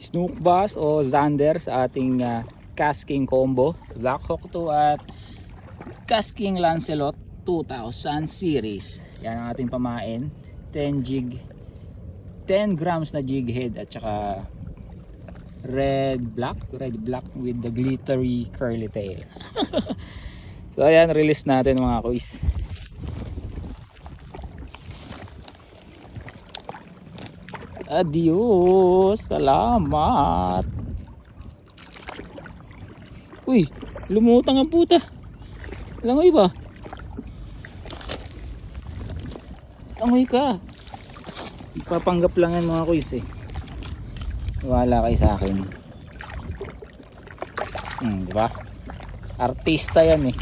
snook bass o zander sa ating casking combo. Black Hawk 2 at casking Lancelot 2000 series. Yan ang ating pamain. 10 grams na jig head at saka red black with the glittery curly tail. So ayan, release natin mga kuis. Adios, salamat. Uy, lumutang ang puta. Langoy ba? Langoy ka. Ipapanggap lang yan mga kuis eh. Wala kayo sa akin. Diba? Artista yan eh.